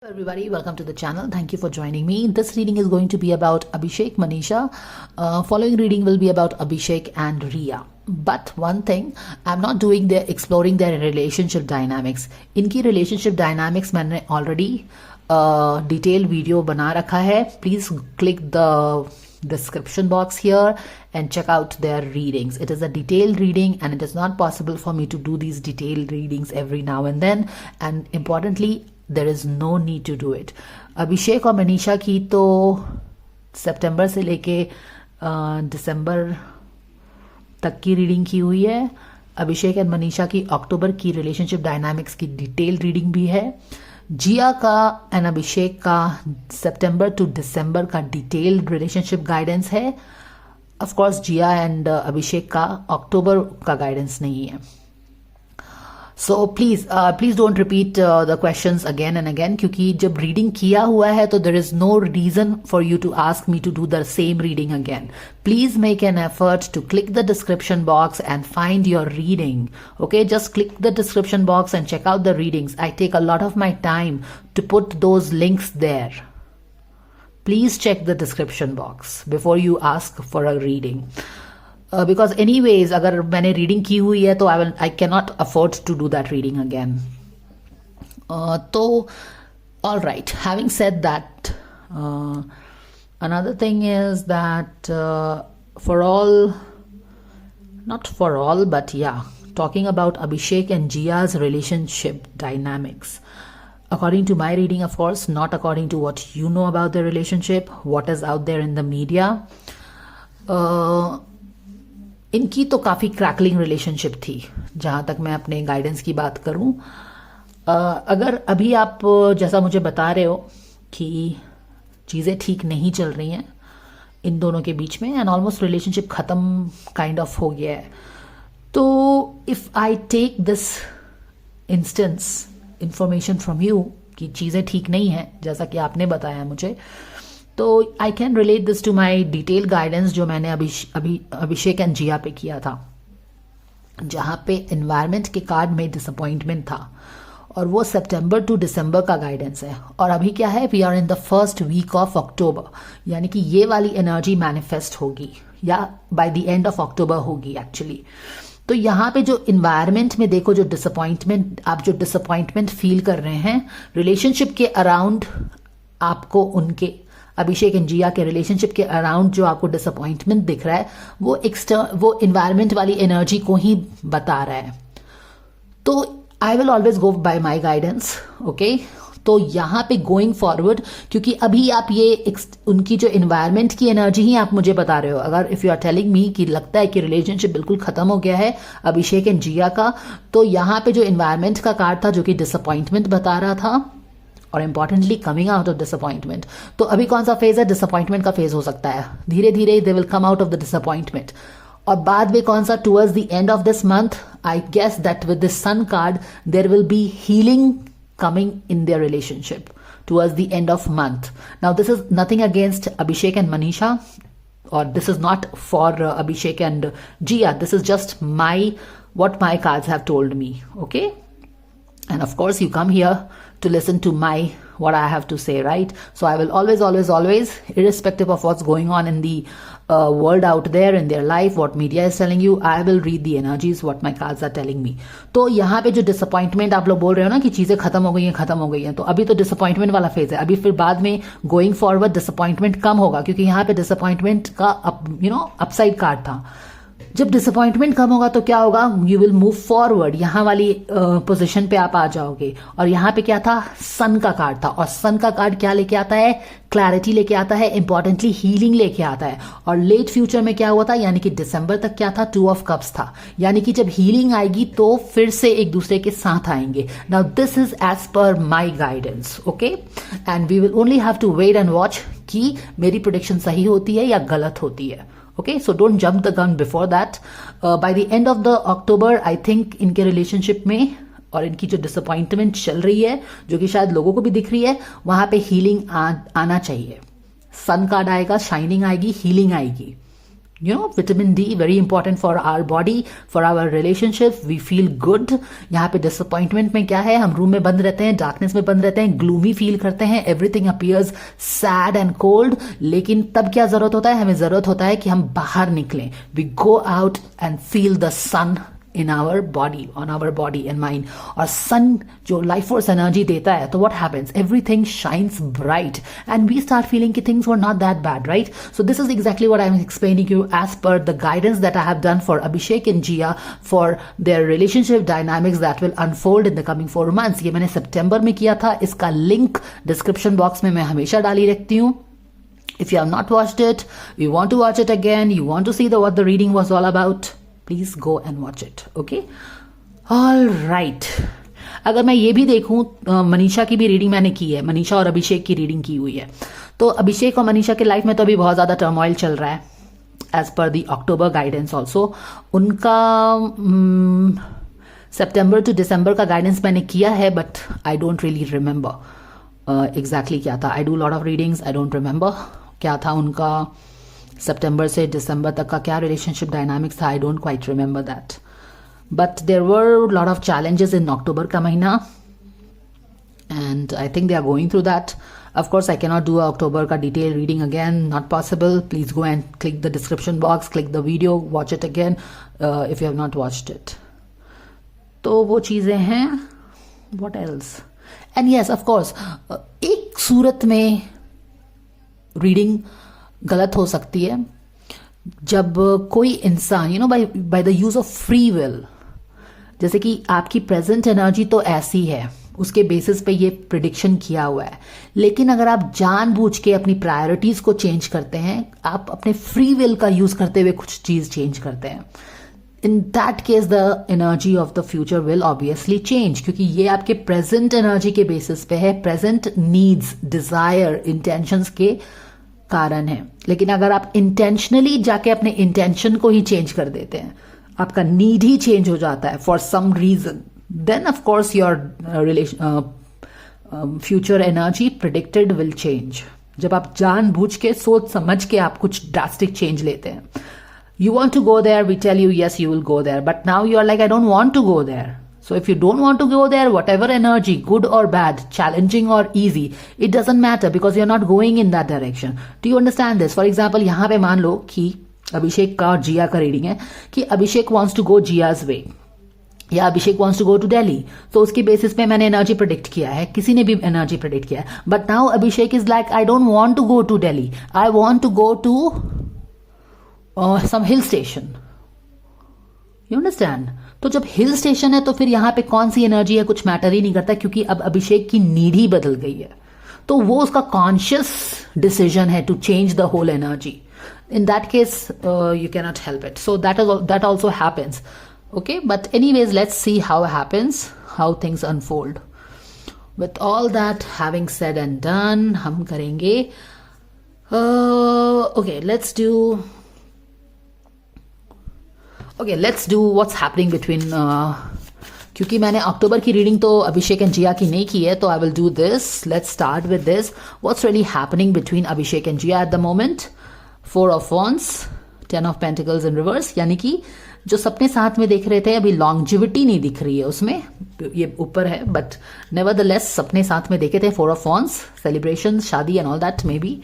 Hello everybody, welcome to the channel. Thank you for joining me. This reading is going to be about Abhishek, Manisha. Following reading will be about Abhishek and Riya. But one thing, I'm not doing their exploring their relationship dynamics. इनकी relationship dynamics मैंने already detailed video बना रखा है. Please click the description box here and check out their readings. It is a detailed reading and it is not possible for me to do these detailed readings every now and then. And importantly, there is no need to do it. अभिषेक और मनीषा की तो सितंबर से लेके दिसंबर तक की reading की हुई है. अभिषेक एंड मनीषा की अक्टूबर की रिलेशनशिप डायनामिक्स की डिटेल रीडिंग भी है. जिया का एंड अभिषेक का सितंबर टू दिसंबर का डिटेल्ड रिलेशनशिप गाइडेंस है. ऑफ कोर्स जिया एंड अभिषेक का अक्टूबर का गाइडेंस नहीं है. So please don't repeat the questions again and again क्योंकि जब reading किया हुआ है तो there is no reason for you to ask me to do the same reading again. Please make an effort to click the description box and find your reading. Okay, just click the description box and check out the readings. I take a lot of my time to put those links there. Please check the description box before you ask for a reading. Because anyways अगर मैंने reading की हुई है तो I cannot afford to do that reading again. तो all right, having said that, another thing is that not for all, but yeah, talking about Abhishek and Jia's relationship dynamics. According to my reading, of course, not according to what you know about their relationship, what is out there in the media. इनकी तो काफ़ी crackling relationship थी जहाँ तक मैं अपने guidance की बात करूँ. अगर अभी आप जैसा मुझे बता रहे हो कि चीज़ें ठीक नहीं चल रही हैं इन दोनों के बीच में एंड ऑलमोस्ट रिलेशनशिप ख़त्म काइंड ऑफ हो गया है, तो if I take this instance information from you कि चीज़ें ठीक नहीं हैं जैसा कि आपने बताया मुझे, तो I can relate this to my detail guidance जो मैंने अभिषेक एंड जिया पे किया था, जहाँ पे एनवायरनमेंट के कार्ड में डिसअपॉइंटमेंट था और वो सितंबर टू दिसंबर का गाइडेंस है. और अभी क्या है, we are in the first week of October, यानी कि ये वाली एनर्जी मैनिफेस्ट होगी या by the end of October होगी एक्चुअली. तो यहाँ पे जो इन्वायरमेंट में देखो, जो डिसअपॉइंटमेंट आप जो डिसअपॉइंटमेंट फील कर रहे हैं रिलेशनशिप के अराउंड, आपको उनके अभिषेक एंड जिया के रिलेशनशिप के अराउंड जो आपको डिसअपॉइंटमेंट दिख रहा है वो इन्वायरमेंट वाली एनर्जी को ही बता रहा है. तो I will always go by my guidance. Okay, तो यहाँ पे गोइंग फॉरवर्ड, क्योंकि अभी आप ये उनकी जो इन्वायरमेंट की एनर्जी ही आप मुझे बता रहे हो. अगर if you are telling me कि लगता है कि रिलेशनशिप बिल्कुल खत्म हो गया है अभिषेक एंड जिया का, तो यहाँ पे जो इन्वायरमेंट का कार्ड था जो कि डिसअपॉइंटमेंट बता रहा था और importantly coming out of disappointment. तो अभी कौन सा फेज है, डिसअपॉइंटमेंट का फेज हो सकता है. धीरे धीरे they will come out of the disappointment. और बाद में कौन सा, towards the end of this month, I guess that with this sun card there will be healing coming in their relationship towards the end of month. Now this is nothing against Abhishek and Manisha, or this is not for Abhishek and Jiya. This is just what my cards have told me. Okay, and of course you come here to listen to what I have to say, right? So I will always, irrespective of what's going on in the world out there in their life, what media is telling you, I will read the energies, what my cards are telling me. तो यहाँ पे जो disappointment आप लोग बोल रहे हो ना कि चीजें खत्म हो गई हैं, तो अभी तो डिसअपॉइंटमेंट वाला फेज है. अभी फिर बाद में गोइंग फॉरवर्ड डिसअपॉइंटमेंट कम होगा, क्योंकि यहाँ पे डिसअपॉइंटमेंट का अपसाइड कार्ड था. जब डिसअपॉइंटमेंट कम होगा तो क्या होगा, यू विल मूव फॉरवर्ड, यहाँ वाली पोजीशन पे आप आ जाओगे. और यहाँ पे क्या था, सन का कार्ड था, और सन का कार्ड क्या लेके आता है, क्लैरिटी लेके आता है, इंपॉर्टेंटली हीलिंग लेके आता है. और लेट फ्यूचर में क्या हुआ था, यानी कि दिसंबर तक क्या था, 2 ऑफ कप्स था, यानी कि जब हीलिंग आएगी तो फिर से एक दूसरे के साथ आएंगे. Now this is as per my guidance. Okay, and we will only have to wait and watch कि मेरी प्रोडिक्शन सही होती है या गलत होती है. Okay, so don't jump the gun before that. By the end of the October, I think इनके रिलेशनशिप में और इनकी जो डिसअपॉइंटमेंट चल रही है, जो कि शायद लोगों को भी दिख रही है, वहां पे हीलिंग आना चाहिए. सन कार्ड आएगा, शाइनिंग आएगी, हीलिंग आएगी. Vitamin D very important for our body, for our relationship, we feel good. यहाँ पे डिसअपॉइंटमेंट में क्या है, हम रूम में बंद रहते हैं, डार्कनेस में बंद रहते हैं, ग्लूमी फील करते हैं, everything appears sad and cold. लेकिन तब क्या जरूरत होता है, हमें जरूरत होता है कि हम बाहर निकलें, we go out and feel the sun in our body, on our body and mind. और सन जो लाइफ फोर्स एनर्जी देता है, तो what happens, everything shines bright and we start feeling कि things were not that bad, right? So this is exactly what I am explaining you as per the guidance that I have done for Abhishek and Jia for their relationship dynamics that will unfold in the coming 4 months। ये मैंने सितंबर में किया था, इसका link description box में मैं हमेशा डाली रखती हूँ। If you have not watched it, you want to watch it again, you want to see what the reading was all about, please go and watch it, okay? All right. अगर मैं ये भी देखूं, मनीषा की भी रीडिंग मैंने की है, मनीषा और अभिषेक की रीडिंग की हुई है। तो अभिषेक और मनीषा के लाइफ में तो अभी बहुत ज़्यादा टर्मोइल चल रहा है एज पर दी अक्टूबर गाइडेंस ऑल्सो। उनका सितंबर टू दिसंबर का गाइडेंस मैंने किया है, but I don't really remember exactly क्या था। I do lot of readings, I don't remember क्या था उनका सितंबर से दिसंबर तक का क्या रिलेशनशिप डायनामिक्स था। I don't quite remember that, but there were lot of challenges in October का महीना and I think they are going through that. Of course I cannot do October का detail reading again, not possible. Please go and click the description box, click the video, watch it again if you have not watched it. तो वो चीज़ें हैं। What else? And yes of course एक सूरत में reading गलत हो सकती है जब कोई इंसान by the use of free will, जैसे कि आपकी प्रेजेंट एनर्जी तो ऐसी है, उसके बेसिस पे ये प्रिडिक्शन किया हुआ है। लेकिन अगर आप जानबूझ के अपनी प्रायोरिटीज को चेंज करते हैं, आप अपने फ्री विल का यूज करते हुए कुछ चीज चेंज करते हैं, इन that case the energy of the future will obviously change, क्योंकि ये आपके प्रेजेंट एनर्जी के बेसिस पे है, प्रेजेंट नीड्स, डिजायर, इंटेंशंस के कारण है। लेकिन अगर आप इंटेंशनली जाके अपने इंटेंशन को ही चेंज कर देते हैं, आपका नीड ही चेंज हो जाता है for some reason, then of course your future energy predicted will change. जब आप जानबूझ के सोच समझ के आप कुछ ड्रास्टिक चेंज लेते हैं, you want to go there, we tell you yes you will go there, but now you are like I don't want to go there. So if you don't want to go there, whatever energy, good or bad, challenging or easy, it doesn't matter because you're not going in that direction. Do you understand this? For example, यहाँ पे मान लो कि अभिषेक का और जिया का reading है कि अभिषेक wants to go Jia's way या अभिषेक wants to go to Delhi, तो उसके बेसिस पे मैंने एनर्जी प्रेडिक्ट किया है, किसी ने भी एनर्जी प्रेडिक्ट किया है, but now Abhishek is like I don't want to go to Delhi, I want to go to some hill station. You understand? तो जब हिल स्टेशन है तो फिर यहाँ पे कौन सी एनर्जी है कुछ मैटर ही नहीं करता, क्योंकि अब अभिषेक की नीड ही बदल गई है। तो वो उसका कॉन्शियस डिसीजन है to change the whole energy. In that case you can not help it, so that also happens, okay? But anyways let's see how happens, how things unfold. With all that having said and done, हम करेंगे okay let's do what's happening between, क्योंकि मैंने अक्टूबर की reading तो अभिषेक and जिया की नहीं की है, तो I will do this. Let's start with this. What's really happening between Abhishek and Jiya at the moment? 4 of Wands, 10 of Pentacles in reverse, यानी कि जो सपने साथ में देख रहे थे अभी लॉन्जिविटी नहीं दिख रही है उसमें, ये ऊपर है, बट नेवरदलेस सपने साथ में देखे थे। 4 of Wands, सेलिब्रेशन, शादी and all that may be.